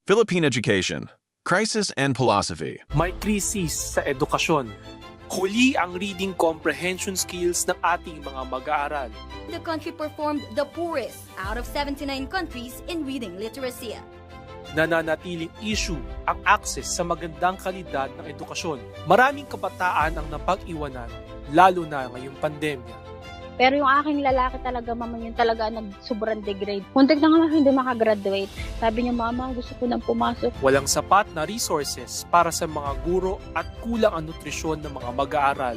Philippine Education, Crisis and Philosophy. May krisis sa edukasyon. Huli ang reading comprehension skills ng ating mga mag-aaral. The country performed the poorest out of 79 countries in reading literacy. Nananatiling issue ang access sa magandang kalidad ng edukasyon. Maraming kabataan ang napag-iwanan, lalo na ngayong pandemya. Pero yung aking lalaki talaga, mama, yun talaga nag-sobrang degrade. Muntik na nga hindi makagraduate. Sabi niya, mama, gusto ko nang pumasok. Walang sapat na resources para sa mga guro at kulang ang nutrisyon ng mga mag-aaral.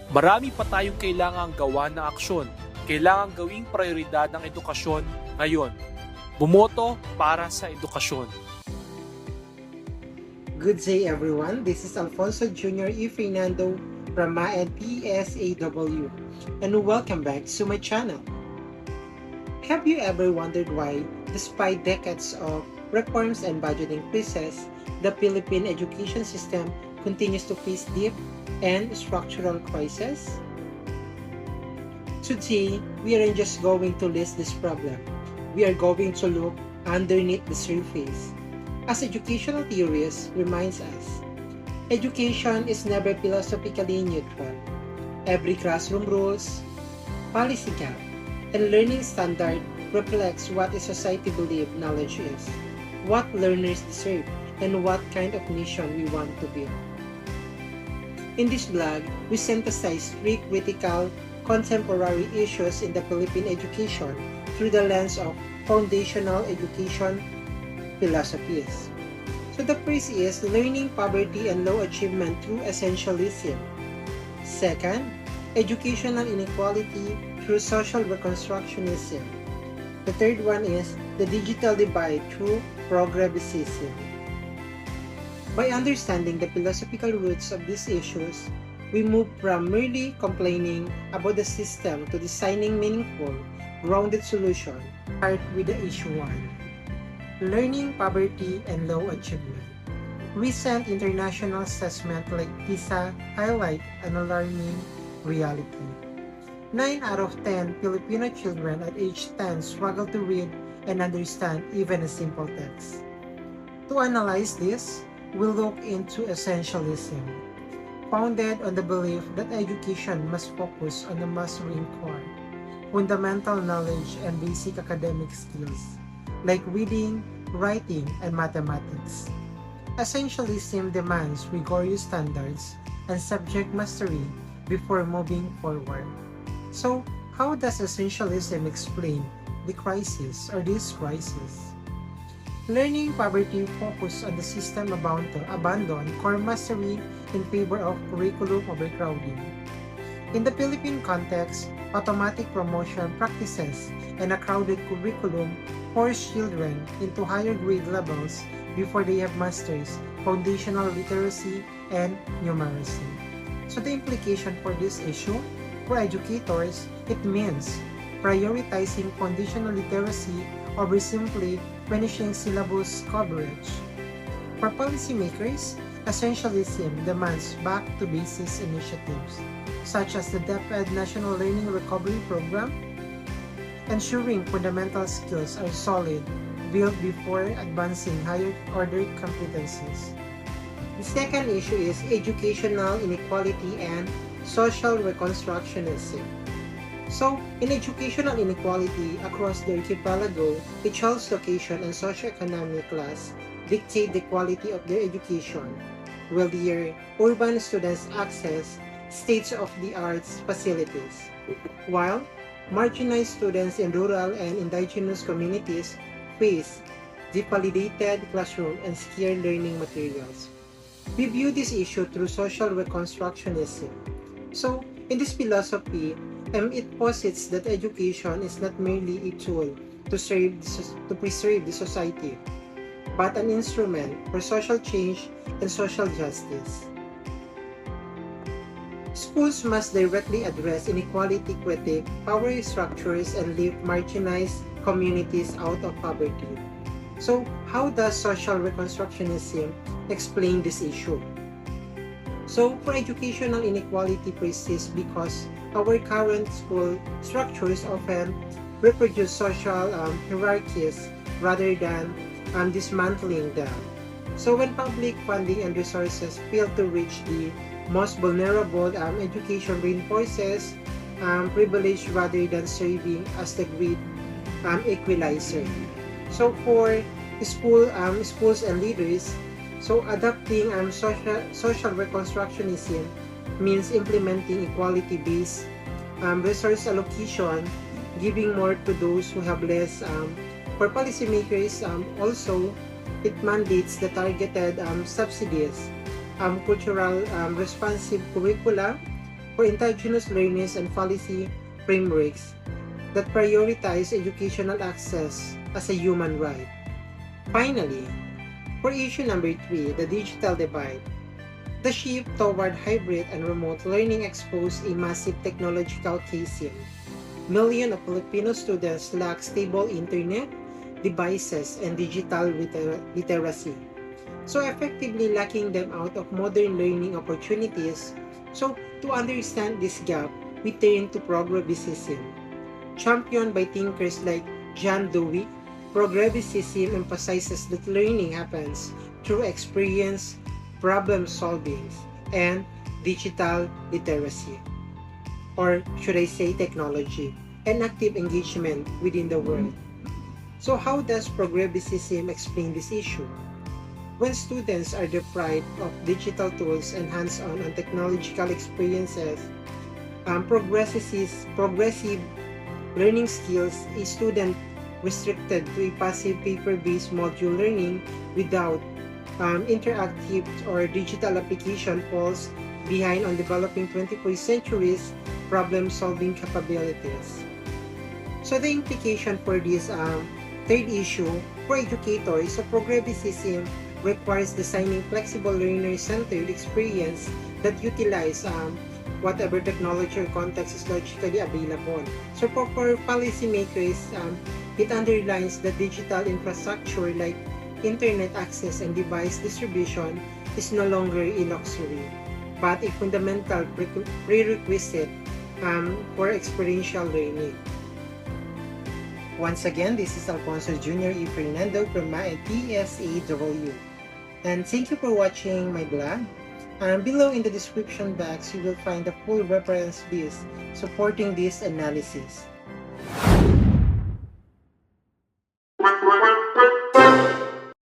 Marami pa tayong kailangang gawa na aksyon. Kailangang gawing prioridad ng edukasyon ngayon. Bumoto para sa edukasyon. Good day everyone, this is Alfonso Jr. E. Fernando from MAED PSAW and welcome back to my channel. Have you ever wondered why, despite decades of reforms and budget increases, the Philippine education system continues to face deep and structural crisis? Today, we aren't just going to list this problem. We are going to look underneath the surface. As educational theorists reminds us, education is never philosophically neutral. Every classroom rules, policy cap, and learning standard reflects what a society believes knowledge is, what learners deserve, and what kind of nation we want to build. In this blog, we synthesize three critical contemporary issues in the Philippine education through the lens of foundational education philosophies. So the first is learning poverty and low achievement through essentialism. Second, educational inequality through social reconstructionism. The third one is the digital divide through progressivism. By understanding the philosophical roots of these issues, we move from merely complaining about the system to designing meaningful, grounded solutions. Start with the issue 1. Learning poverty and low achievement. Recent international assessments like PISA highlight an alarming reality. 9 out of 10 Filipino children at age 10 struggle to read and understand even a simple text. To analyze this, we'll look into essentialism, founded on the belief that education must focus on the mastering core, fundamental knowledge and basic academic skills, like reading, writing, and mathematics. Essentialism demands rigorous standards and subject mastery before moving forward. So, how does essentialism explain the crisis or this crisis? Learning poverty focus on the system abandon core mastery in favor of curriculum overcrowding. In the Philippine context, automatic promotion practices and a crowded curriculum force children into higher grade levels before they have mastered foundational literacy and numeracy. So the implication for this issue, for educators, it means prioritizing foundational literacy over simply finishing syllabus coverage. For policymakers, essentialism demands back-to-basics initiatives, such as the DepEd National Learning Recovery Program, ensuring fundamental skills are solid, built before advancing higher-order competencies. The second issue is educational inequality and social reconstructionism. So, in educational inequality across the archipelago, a child's location and socioeconomic class dictate the quality of their education. Wealthier urban students access state-of-the-art facilities, while marginalized students in rural and indigenous communities face devalidated classroom and scarce learning materials. We view this issue through social reconstructionism. So, in this philosophy, it posits that education is not merely a tool to preserve the society, but an instrument for social change and social justice. Schools must directly address inequality critique, power structures, and lift marginalized communities out of poverty. So, how does social reconstructionism explain this issue? So, for educational inequality persists because our current school structures often reproduce social hierarchies rather than dismantling them. So when public funding and resources fail to reach the most vulnerable, education reinforces privilege rather than serving as the great equalizer. So for schools and leaders, so adopting social reconstructionism means implementing equality-based resource allocation, giving more to those who have less. For policymakers, also it mandates the targeted subsidies, cultural responsive curricula for indigenous learners and policy frameworks that prioritize educational access as a human right. Finally, for issue number 3, the digital divide. The shift toward hybrid and remote learning exposed a massive technological chasm. Millions of Filipino students lack stable internet, devices, and digital literacy. So effectively locking them out of modern learning opportunities. So to understand this gap, we turn to progressivism. Championed by thinkers like John Dewey, progressivism emphasizes that learning happens through experience, problem solving, and digital literacy. Or should I say technology, and active engagement within the world. So how does progressivism explain this issue? When students are deprived of digital tools and hands-on and technological experiences, progressive learning skills, a student restricted to a passive paper-based module learning without interactive or digital application falls behind on developing 21st century's problem-solving capabilities. So the implication for this third issue for educators, so progressivism requires designing flexible learner-centered experience that utilize whatever technology or context is logically available. So for policymakers, it underlines that digital infrastructure like internet access and device distribution is no longer a luxury, but a fundamental prerequisite for experiential learning. Once again, this is Alfonso Jr. E. Fernando from my PSAW. And thank you for watching my blog. Below in the description box, you will find the full reference list supporting this analysis.